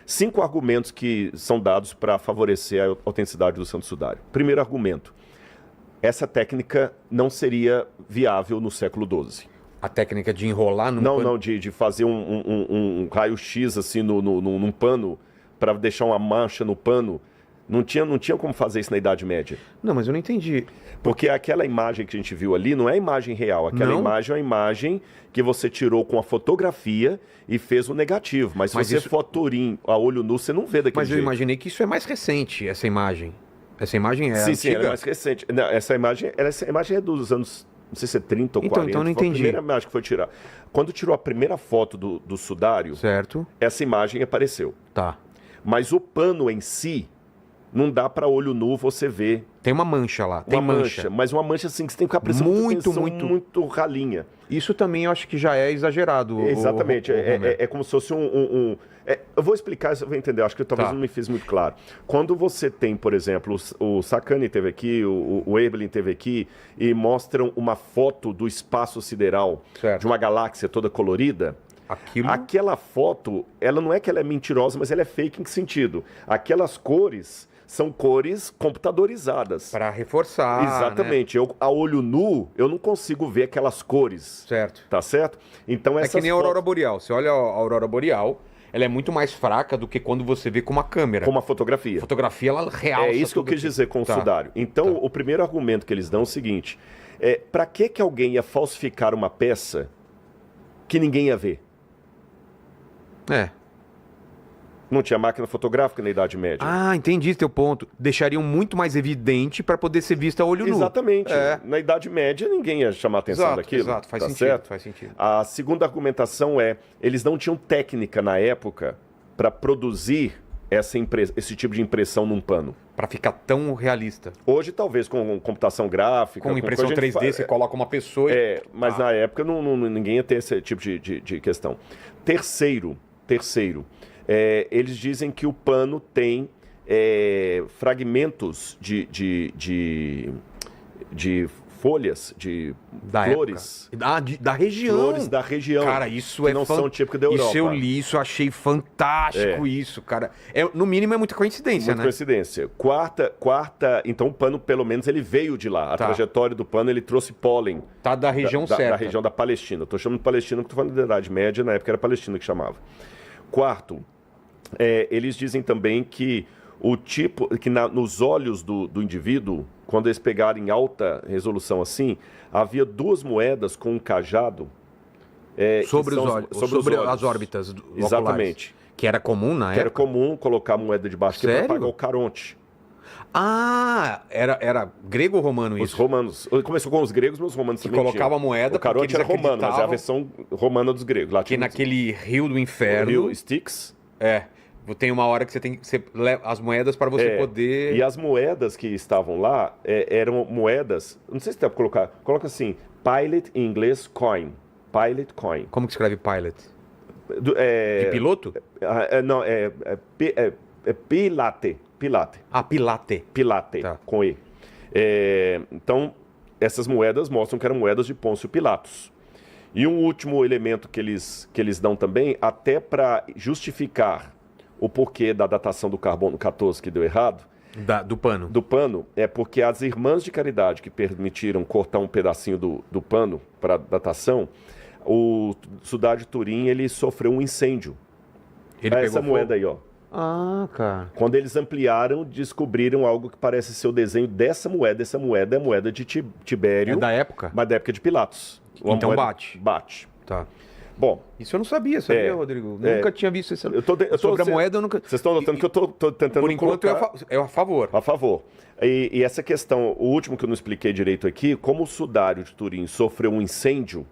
5 argumentos que são dados para favorecer a autenticidade do santo sudário. Primeiro argumento, essa técnica não seria viável no século XII. A técnica de enrolar no Não, de fazer um raio-x assim num pano para deixar uma mancha no pano. Não tinha como fazer isso na Idade Média. Não, mas eu não entendi. Porque aquela imagem que a gente viu ali não é imagem real. Aquela imagem é uma imagem que você tirou com a fotografia e fez o negativo. Mas se você for Turim a olho nu, você não vê daquele jeito. Mas eu imaginei que isso é mais recente, essa imagem. Essa imagem é antiga? Sim, ela é mais recente. Não, essa imagem é dos anos, não sei se é 30 ou 40. Então não entendi. Foi a primeira imagem que foi tirar. Quando tirou a primeira foto do sudário, certo, essa imagem apareceu. Tá. Mas o pano em si, não dá para olho nu você ver. Tem uma mancha lá. Tem mancha. Mas uma mancha assim que você tem que ficar prestando muito ralinha. Isso também eu acho que já é exagerado. Exatamente. É como se fosse eu vou explicar, você vai entender. Eu acho que talvez não me fiz muito claro. Quando você tem, por exemplo, o Sacani teve aqui, o Eberlin teve aqui, e mostram uma foto do espaço sideral, certo, de uma galáxia toda colorida. Aquela foto, ela não é que ela é mentirosa, mas ela é fake em que sentido? Aquelas cores são cores computadorizadas. Para reforçar. Exatamente. Né? A olho nu, eu não consigo ver aquelas cores. Certo. Tá certo? Então é que nem a aurora boreal. Você olha a aurora boreal, ela é muito mais fraca do que quando você vê com uma câmera. Com uma fotografia. A fotografia, ela realça. É isso que eu quis dizer com o sudário. Então, o primeiro argumento que eles dão é o seguinte. Para que alguém ia falsificar uma peça que ninguém ia ver? Não tinha máquina fotográfica na Idade Média. Ah, entendi teu ponto. Deixariam muito mais evidente para poder ser vista a olho nu. Exatamente. Na Idade Média, ninguém ia chamar a atenção daquilo. Exato, faz sentido. Certo? Faz sentido. A segunda argumentação eles não tinham técnica na época para produzir esse tipo de impressão num pano. Para ficar tão realista. Hoje, talvez, com computação gráfica... Com impressão 3D, você coloca uma pessoa e... mas na época ninguém ia ter esse tipo de questão. Terceiro, eles dizem que o pano tem fragmentos de folhas, de flores. Da região. Flores da região. Cara, isso que não são típicos da Europa. Isso eu li, isso eu achei fantástico isso, cara. No mínimo é muita coincidência, muita coincidência. Quarta, então o pano, pelo menos, ele veio de lá. A trajetória do pano, ele trouxe pólen. Tá da região certa. Da região da Palestina. Estou chamando de Palestina porque estou falando da Idade Média, na época era Palestina que chamava. Quarto, eles dizem também que nos olhos do indivíduo, quando eles pegaram em alta resolução assim, havia 2 moedas com um cajado sobre as órbitas oculares. Exatamente. Que era comum na época? Que era comum colocar a moeda debaixo para pagar o caronte. Era grego ou romano isso? Os romanos. Começou com os gregos, mas os romanos também colocava a moeda. O caronte era romano, mas é a versão romana dos gregos. Que naquele rio do inferno... O rio Styx. Tem uma hora que você leva as moedas para você poder... E as moedas que estavam lá eram moedas... Não sei se dá para colocar. Coloca assim, pilot em inglês, coin. Pilot coin. Como que escreve pilot? De piloto? Não, pilate. Pilate. Pilate. Pilate, com E. Então, essas moedas mostram que eram moedas de Pôncio Pilatos. E um último elemento que eles dão também, até para justificar o porquê da datação do carbono 14 que deu errado. Do pano. Do pano, é porque as irmãs de caridade que permitiram cortar um pedacinho do pano para datação, o sudário de Turim, ele sofreu um incêndio. Essa moeda aí, ó. Cara. Quando eles ampliaram, descobriram algo que parece ser o desenho dessa moeda. Essa moeda é a moeda de Tibério. É da época? Mas da época de Pilatos. Então bate. Bate. Tá. Bom. Isso eu não sabia, Rodrigo? Nunca tinha visto isso. Sobre a moeda eu nunca... Vocês estão notando que eu estou tentando Por enquanto é a favor. A favor. E essa questão, o último que eu não expliquei direito aqui, como o sudário de Turim sofreu um incêndio...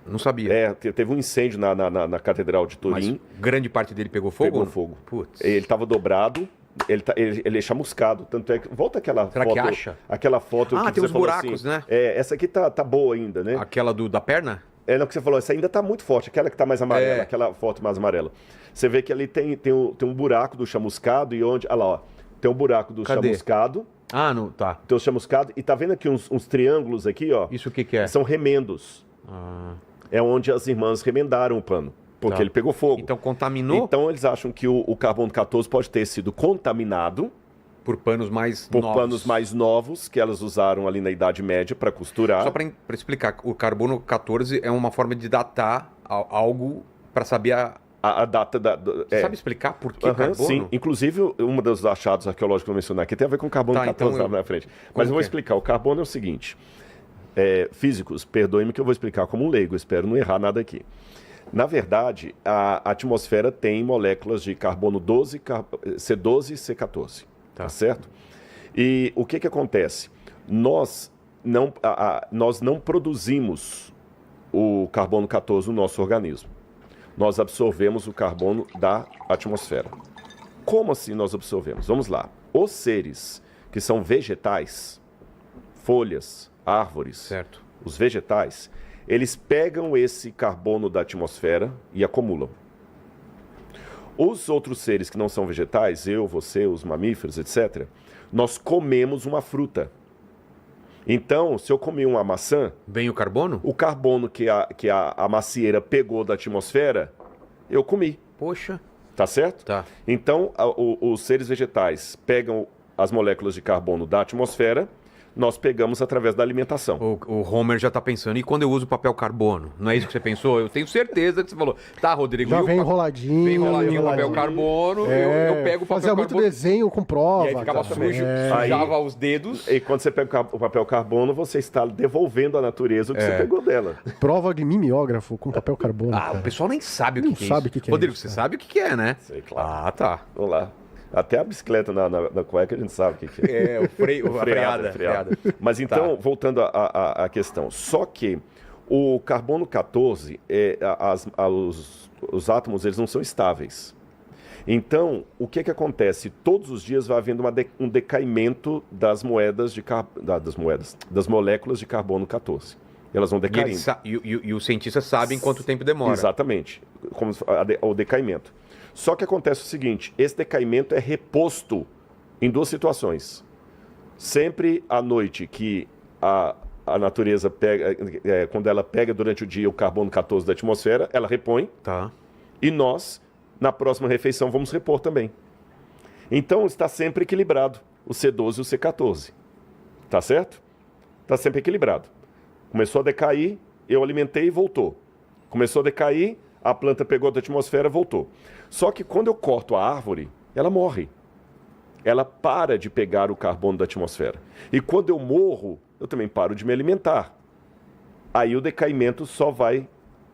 Não sabia. Teve um incêndio na Catedral de Turim. Mas grande parte dele pegou fogo? Pegou fogo. Putz. Ele estava dobrado, ele é chamuscado. Tanto é que... Volta aquela foto. Será que acha? Aquela foto que tem você uns buracos, assim, né? Essa aqui tá boa ainda, né? Aquela da perna? Não, que você falou, essa ainda tá muito forte. Aquela que tá mais amarela, aquela foto mais amarela. Você vê que ali tem um buraco do chamuscado e onde... Olha lá, ó. Tem um buraco do chamuscado. Tá. Tem o chamuscado. E tá vendo aqui uns triângulos aqui, ó? Isso o que é? São remendos. É onde as irmãs remendaram o pano. porque ele pegou fogo. Então contaminou? Então eles acham que o carbono 14 pode ter sido contaminado por panos mais por novos. panos mais novos que elas usaram ali na Idade Média para costurar. Só para explicar, o carbono 14 é uma forma de datar algo para saber a data da... Você sabe explicar por que carbono? Sim, inclusive um dos achados arqueológicos que eu mencionei aqui tem a ver com carbono 14 então na frente. Mas eu vou explicar. O carbono é o seguinte, físicos, perdoem-me que eu vou explicar como um leigo, espero não errar nada aqui. Na verdade, a atmosfera tem moléculas de carbono 12, C12 e C14, tá certo? E o que acontece? Nós não produzimos o carbono 14 no nosso organismo. Nós absorvemos o carbono da atmosfera. Como assim nós absorvemos? Vamos lá. Os seres que são vegetais, folhas, árvores, certo. Os vegetais, eles pegam esse carbono da atmosfera e acumulam. Os outros seres que não são vegetais, eu, você, os mamíferos, etc., nós comemos uma fruta. Então, se eu comer uma maçã... Vem o carbono? O carbono que a macieira pegou da atmosfera, eu comi. Poxa. Tá certo? Tá. Então, os seres vegetais pegam as moléculas de carbono da atmosfera, nós pegamos através da alimentação. O Homer já tá pensando, e quando eu uso papel carbono? Não é isso que você pensou? Eu tenho certeza que você falou. Tá, Rodrigo. Já vem enroladinho. Vem enroladinho o papel carbono, eu pego o papel fazia carbono. muito desenho com prova. E aí ficava sujo, sujava os dedos. E quando você pega o papel carbono, você está devolvendo à natureza o que você pegou dela. Prova de mimeógrafo com papel carbono. Ah, o pessoal nem sabe o que é isso. Sabe o que é Rodrigo, isso, você sabe o que é, né? Sei, claro. Ah, tá. Vamos lá. Até a bicicleta na cueca a gente sabe o que é. O freio, a freada. Mas então, voltando à questão. Só que o carbono 14, os átomos, eles não são estáveis. Então, o que acontece? Todos os dias vai havendo um decaimento das moléculas de carbono 14. Elas vão decaindo. E os cientistas sabem quanto tempo demora. Exatamente. O decaimento. Só que acontece o seguinte, esse decaimento é reposto em duas situações. Sempre à noite que a natureza pega, quando ela pega durante o dia o carbono 14 da atmosfera, ela repõe. Tá. E nós, na próxima refeição, vamos repor também. Então está sempre equilibrado, o C12 e o C14. Tá certo? Está sempre equilibrado. Começou a decair, eu alimentei e voltou. Começou a decair, a planta pegou da atmosfera, voltou. Só que quando eu corto a árvore, ela morre. Ela para de pegar o carbono da atmosfera. E quando eu morro, eu também paro de me alimentar. Aí o decaimento só vai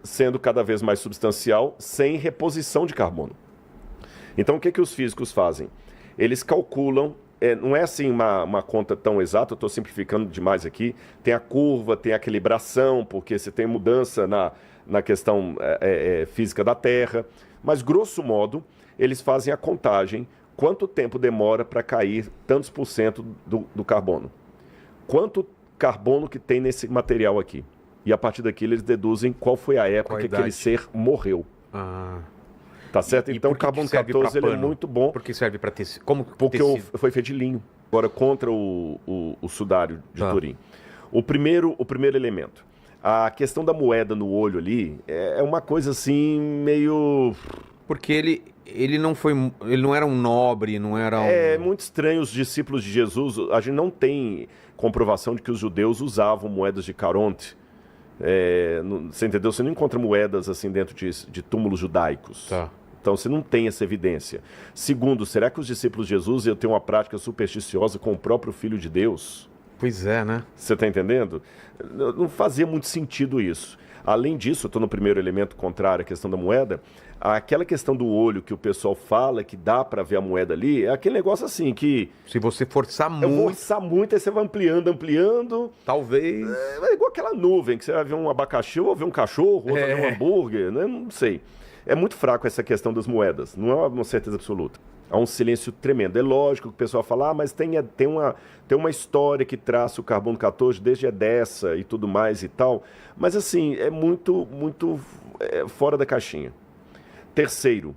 sendo cada vez mais substancial, sem reposição de carbono. Então o que os físicos fazem? Eles calculam, não é assim uma conta tão exata, eu estou simplificando demais aqui, tem a curva, tem a equilibração, porque você tem mudança na questão física da Terra, mas grosso modo, eles fazem a contagem, quanto tempo demora para cair tantos por cento do carbono. Quanto carbono que tem nesse material aqui. E a partir daqui eles deduzem qual foi a época que aquele ser morreu. Ah. Tá certo? Então o carbono 14 ele é muito bom. Por que serve para tecido? Porque foi feito de linho. Agora contra o sudário de Turim. O primeiro elemento. A questão da moeda no olho ali é uma coisa assim meio... Porque ele não era um nobre, não era um... É muito estranho os discípulos de Jesus. A gente não tem comprovação de que os judeus usavam moedas de Caronte. Você entendeu? Você não encontra moedas assim dentro de túmulos judaicos. Tá. Então você não tem essa evidência. Segundo, será que os discípulos de Jesus iam ter uma prática supersticiosa com o próprio Filho de Deus? Pois é, né? Você está entendendo? Não fazia muito sentido isso. Além disso, eu estou no primeiro elemento contrário à questão da moeda, aquela questão do olho que o pessoal fala que dá para ver a moeda ali, é aquele negócio assim que... Se você forçar muito... Forçar muito, aí você vai ampliando... Talvez... É igual aquela nuvem, que você vai ver um abacaxi, ou ver um cachorro, ou vai ver um hambúrguer, né? Não sei. É muito fraco essa questão das moedas, não é uma certeza absoluta. Há um silêncio tremendo. É lógico que o pessoal fala, mas tem uma história que traça o carbono 14 desde a Edessa e tudo mais e tal. Mas assim, é muito fora da caixinha. Terceiro,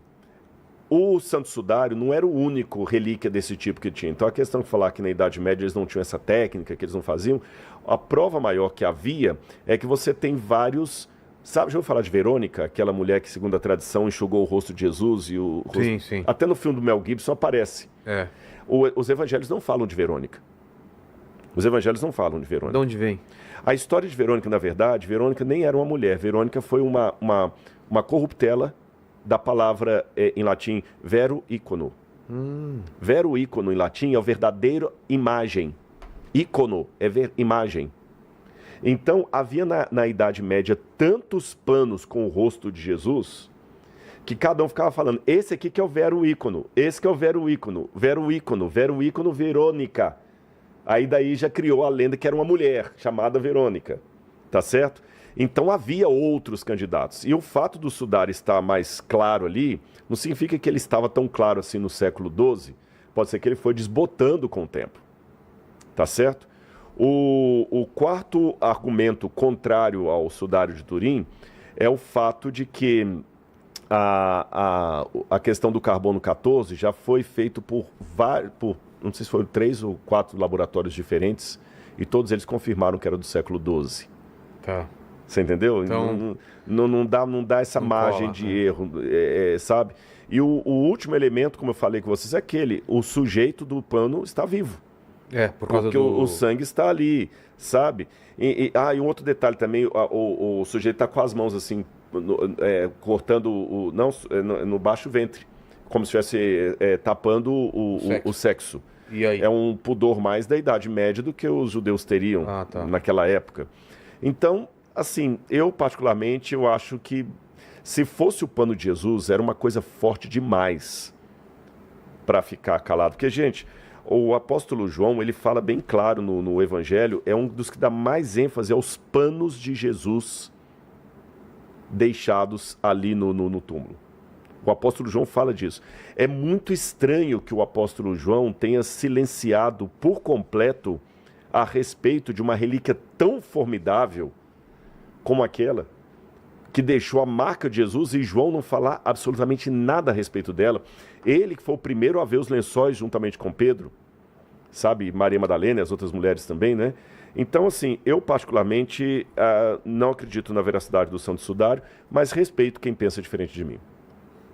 o Santo Sudário não era o único relíquia desse tipo que tinha. Então a questão de falar que na Idade Média eles não tinham essa técnica, que eles não faziam, a prova maior que havia é que você tem vários Sabe, já ouviu falar de Verônica, aquela mulher que, segundo a tradição, enxugou o rosto de Jesus e o rosto... Sim, sim. Até no filme do Mel Gibson aparece. É. Os evangelhos não falam de Verônica. Os evangelhos não falam de Verônica. De onde vem? A história de Verônica, na verdade, Verônica nem era uma mulher. Verônica foi uma corruptela da palavra em latim vero icono. Vero icono em latim é o verdadeiro imagem. Icono é imagem. Então, havia na Idade Média tantos panos com o rosto de Jesus que cada um ficava falando, esse aqui que é o vero ícono, esse que é o vero ícono, vero ícono Verônica. Aí daí já criou a lenda que era uma mulher chamada Verônica, tá certo? Então havia outros candidatos. E o fato do Sudário estar mais claro ali, não significa que ele estava tão claro assim no século XII, pode ser que ele foi desbotando com o tempo, tá certo? O quarto argumento contrário ao Sudário de Turim é o fato de que a questão do carbono 14 já foi feito por não sei se foram 3 ou 4 laboratórios diferentes e todos eles confirmaram que era do século XII. Tá. Você entendeu? Então, não dá essa margem cola, de erro, sabe? E o último elemento, como eu falei com vocês, é aquele, o sujeito do pano está vivo. Por causa porque o sangue está ali, sabe? E um outro detalhe também, o sujeito está com as mãos assim, cortando no baixo ventre, como se estivesse tapando o sexo. E aí? É um pudor mais da Idade Média do que os judeus teriam naquela época. Então, assim, eu particularmente, eu acho que se fosse o pano de Jesus, era uma coisa forte demais para ficar calado. Porque, gente... O apóstolo João, ele fala bem claro no Evangelho, é um dos que dá mais ênfase aos panos de Jesus deixados ali no túmulo. O apóstolo João fala disso. É muito estranho que o apóstolo João tenha silenciado por completo a respeito de uma relíquia tão formidável como aquela, que deixou a marca de Jesus, e João não falar absolutamente nada a respeito dela. Ele que foi o primeiro a ver os lençóis juntamente com Pedro, sabe? Maria Madalena e as outras mulheres também, né? Então, assim, eu particularmente não acredito na veracidade do Santo Sudário, mas respeito quem pensa diferente de mim.